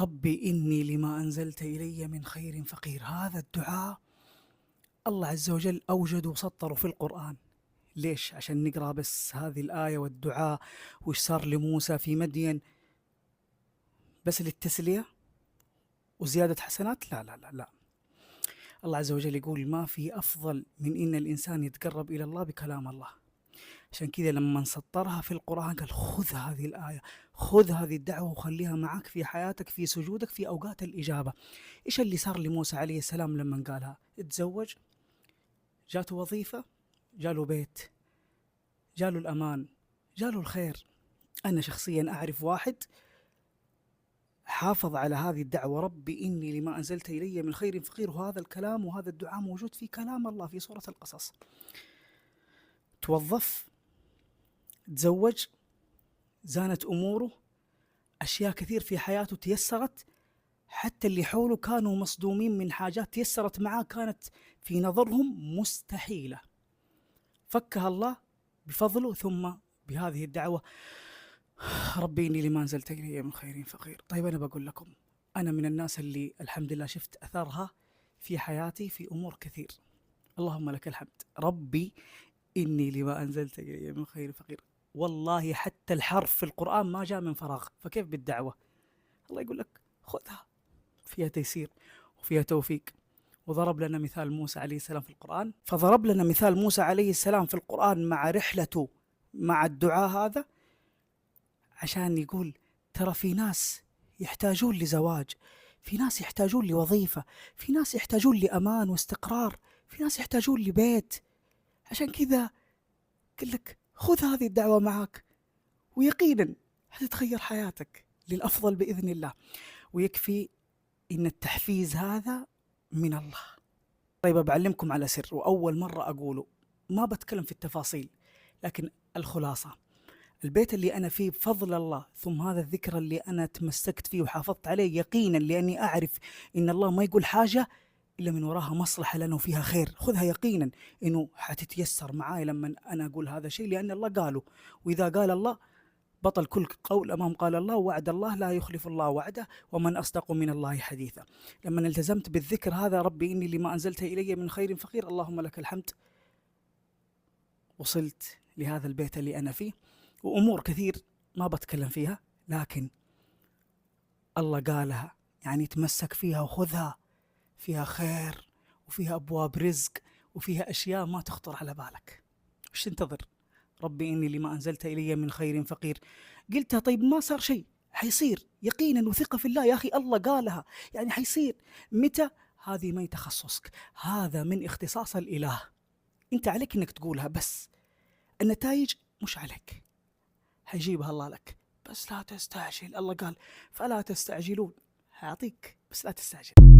ربي إني لما أنزلت إلي من خير فقير. هذا الدعاء الله عز وجل أوجد وسطره في القرآن. ليش؟ عشان نقرأ بس هذه الآية والدعاء وش صار لموسى في مدين بس للتسلية وزيادة حسنات؟ لا لا لا لا. الله عز وجل يقول ما في أفضل من إن الإنسان يتقرب إلى الله بكلام الله. عشان كذا لما سطرها في القرآن قال خذ هذه الآية، خذ هذه الدعوة وخليها معك في حياتك، في سجودك، في أوقات الإجابة. إيش اللي صار لموسى عليه السلام لما قالها؟ اتزوج، جاته وظيفة، جاله بيت، جاله الأمان، جاله الخير. أنا شخصيا أعرف واحد حافظ على هذه الدعوة، ربي إني لما أنزلت إلي من خير فقير، وهذا الكلام وهذا الدعاء موجود في كلام الله في سورة القصص. توظف، تزوج، زانت أموره، أشياء كثير في حياته تيسرت، حتى اللي حوله كانوا مصدومين من حاجات تيسرت معاه كانت في نظرهم مستحيلة، فكها الله بفضله ثم بهذه الدعوة ربي إني لما أنزلت إلي من خير فقير. طيب أنا بقول لكم، أنا من الناس اللي الحمد لله شفت أثرها في حياتي في أمور كثير، اللهم لك الحمد. ربي إني لما أنزلت إلي من خير فقير، والله حتى الحرف في القرآن ما جاء من فراغ، فكيف بالدعوة؟ الله يقول لك خذها، فيها تيسير وفيها توفيق. وضرب لنا مثال موسى عليه السلام في القرآن، فضرب لنا مثال موسى عليه السلام في القرآن مع رحلته مع الدعاء هذا، عشان يقول ترى في ناس يحتاجون لزواج، في ناس يحتاجون لوظيفة، في ناس يحتاجون لأمان واستقرار، في ناس يحتاجون لبيت. عشان كذا قل لك خذ هذه الدعوة معك، ويقينا حتتغير حياتك للأفضل بإذن الله. ويكفي إن التحفيز هذا من الله. طيب بعلمكم على سر، وأول مرة أقوله، ما بتكلم في التفاصيل لكن الخلاصة. البيت اللي أنا فيه بفضل الله، ثم هذا الذكر اللي أنا تمسكت فيه وحافظت عليه يقينا، لأني أعرف إن الله ما يقول حاجة إلا من وراها مصلحة لنا وفيها خير. خذها يقينا إنه حتتيسر معاي لما أنا أقول هذا الشيء، لأن الله قاله، وإذا قال الله بطل كل قول أمام قال الله، وعد الله لا يخلف الله وعده، ومن أصدق من الله حديثا. لما التزمت بالذكر هذا ربي إني لما أنزلت إلي من خير فقير، اللهم لك الحمد، وصلت لهذا البيت اللي أنا فيه. وأمور كثير ما بتكلم فيها لكن الله قالها، يعني تمسك فيها وخذها، فيها خير وفيها أبواب رزق وفيها أشياء ما تخطر على بالك. وش تنتظر؟ ربي إني لما أنزلت إلي من خير فقير، قلتها طيب ما صار شيء، حيصير يقينا وثقة في الله. يا أخي الله قالها يعني حيصير. متى؟ هذه ما تخصصك، هذا من اختصاص الإله. أنت عليك إنك تقولها بس، النتائج مش عليك، حيجيبها الله لك. بس لا تستعجل، الله قال فلا تستعجلون، حيعطيك بس لا تستعجل.